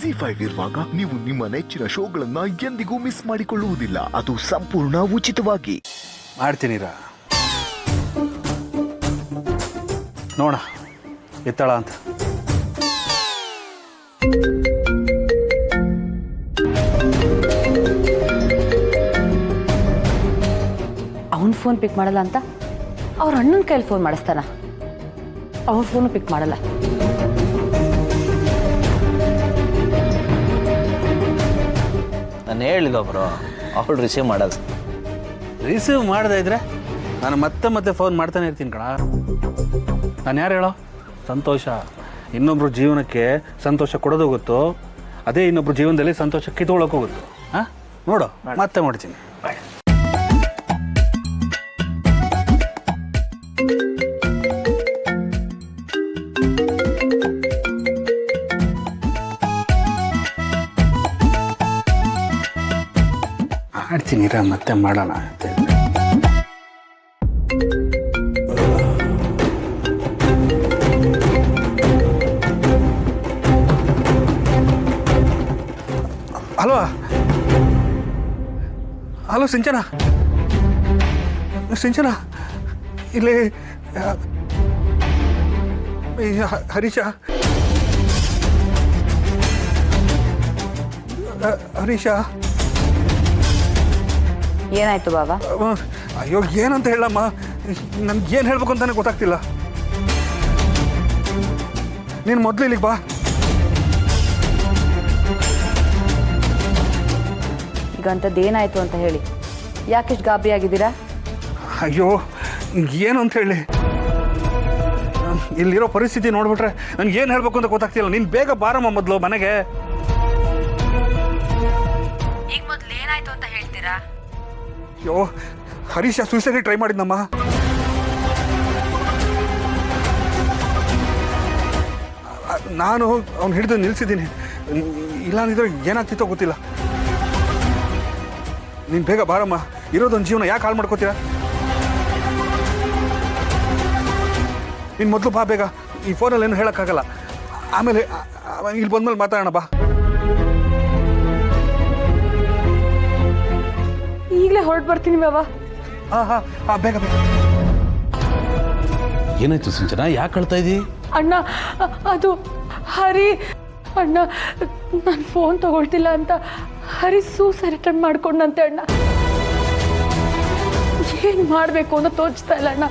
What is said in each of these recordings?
ZEE5 ಇರುವಾಗ ನೀವು ನಿಮ್ಮ ನೆಚ್ಚಿನ ಶೋಗಳನ್ನ ಎಂದಿಗೂ ಮಿಸ್ ಮಾಡಿಕೊಳ್ಳುವುದಿಲ್ಲ. ಅದು ಸಂಪೂರ್ಣ ಉಚಿತವಾಗಿ. ಮಾಡ್ತೀನಿರ ನೋಡ ಎತ್ತಳ ಅಂತ. ಅವನ ಫೋನ್ ಪಿಕ್ ಮಾಡಲ್ಲ ಅಂತ ಅವ್ರ ಅಣ್ಣನ ಕೈಲಿ ಫೋನ್ ಮಾಡಿಸ್ತಾನ. ಅವ್ರ ಫೋನು ಪಿಕ್ ಮಾಡಲ್ಲ. ನಾನು ಹೇಳಿಲ್ಲ ಬ್ರೋ, ಅವಳು ರಿಸೀವ್ ಮಾಡೋದು. ರಿಸೀವ್ ಮಾಡದೇ ಇದ್ರೆ ನಾನು ಮತ್ತೆ ಫೋನ್ ಮಾಡ್ತಾನೆ ಇರ್ತೀನಿ ಕಣ. ನಾನು ಯಾರು ಹೇಳೋ? ಸಂತೋಷ. ಇನ್ನೊಬ್ರು ಜೀವನಕ್ಕೆ ಸಂತೋಷ ಕೊಡೋದು ಗೊತ್ತು, ಅದೇ ಇನ್ನೊಬ್ರು ಜೀವನದಲ್ಲಿ ಸಂತೋಷ ಕಿತ್ಕೊಳ್ಳೋಕೆ ಗೊತ್ತು. ಹಾಂ ನೋಡು, ಮತ್ತೆ ಮಾಡ್ತೀನಿ. ಮಾಡ್ತೀನಿರ ಮತ್ತೆ ಮಾಡೋಣ ಅಂತ. ಹಲೋ ಹಲೋ ಸಿಂಚನ ಇಲ್ಲಿ ಹರೀಶ ಏನಾಯ್ತು ಬಾಬಾ? ಅಯ್ಯೋ ಏನಂತ ಹೇಳಮ್ಮ, ನನ್ಗೇನು ಹೇಳ್ಬೇಕು ಅಂತಾನೆ ಗೊತ್ತಾಗ್ತಿಲ್ಲ. ನೀನು ಮೊದಲು ಇಲ್ಲಿಗೆ ಬಾ. ಈಗ ಅಂಥದ್ದೇನಾಯ್ತು ಅಂತ ಹೇಳಿ. ಯಾಕೆಷ್ಟು ಗಾಬರಿ ಆಗಿದ್ದೀರಾ? ಅಯ್ಯೋ ಏನು ಅಂತ ಹೇಳಿ, ಇಲ್ಲಿರೋ ಪರಿಸ್ಥಿತಿ ನೋಡ್ಬಿಟ್ರೆ ನನ್ಗೆ ಏನು ಹೇಳ್ಬೇಕು ಅಂತ ಗೊತ್ತಾಗ್ತಿಲ್ಲ. ನೀನು ಬೇಗ ಬಾರಮ್ಮ ಮೊದಲು ಮನೆಗೆ. ಈಗ ಮೊದಲು ಏನಾಯ್ತು ಅಂತ ಹೇಳ್ತೀರಾ? ಅಯ್ಯೋ ಹರೀಶ ಸೂಸೈಡ್ ಟ್ರೈ ಮಾಡಿದ್ನಮ್ಮ. ನಾನು ಅವ್ನು ಹಿಡಿದು ನಿಲ್ಸಿದ್ದೀನಿ. ಇಲ್ಲಾಂದಿದ್ರೆ ಏನಾಗ್ತಿತ್ತೋ ಗೊತ್ತಿಲ್ಲ. ನೀನು ಬೇಗ ಬಾರಮ್ಮ. ಇರೋದೊಂದು ಜೀವನ ಯಾಕೆ ಹಾಳು ಮಾಡ್ಕೋತೀರಾ? ನೀನು ಮೊದಲು ಬಾ ಬೇಗ. ಈ ಫೋನಲ್ಲಿ ಏನು ಹೇಳೋಕ್ಕಾಗಲ್ಲ. ಆಮೇಲೆ ಇಲ್ಲಿ ಬಂದ್ಮೇಲೆ ಮಾತಾಡೋಣ ಬಾ. ಈಗಲೇ ಹೊರಟು ಬರ್ತೀನಿ ಬಾಬಾ. ಹಾಂ ಬೇಗ ಬೇಗ. ಏನಾಯ್ತು ಸಿಂಚನ, ಯಾಕೆ ಹೇಳ್ತಾ ಇದ್ದೀ? ಅಣ್ಣ ಅದು ಹರಿ ಅಣ್ಣ ನಾನು ಫೋನ್ ತಗೊಳ್ತಿಲ್ಲ ಅಂತ ಹರಿ ಸೂಸೈಡ್ ಅಟೆಂಪ್ಟ್ ಮಾಡ್ಕೊಂಡಂತೆ ಅಣ್ಣ. ಏನು ಮಾಡಬೇಕು ಅಂತ ತೋಚ್ತಾ ಇಲ್ಲ ಅಣ್ಣ.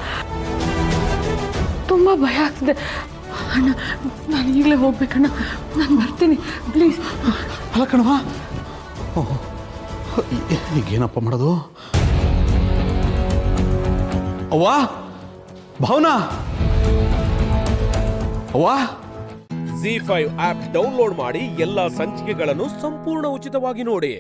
ತುಂಬ ಭಯ ಆಗ್ತಿದೆ ಅಣ್ಣ. ನಾನು ಈಗಲೇ ಹೋಗ್ಬೇಕಣ್ಣ. ನಾನು ಬರ್ತೀನಿ ಪ್ಲೀಸ್. ಅಲ್ಲ ಕಣವ, ಈಗೇನಪ್ಪ ಮಾಡೋದು? ಅವ್ವ ಭಾವನಾ, ಅವ್ವ ZEE5 ಆಪ್ ಡೌನ್ಲೋಡ್ ಮಾಡಿ ಎಲ್ಲಾ ಸಂಚಿಕೆಗಳನ್ನು ಸಂಪೂರ್ಣ ಉಚಿತವಾಗಿ ನೋಡಿ.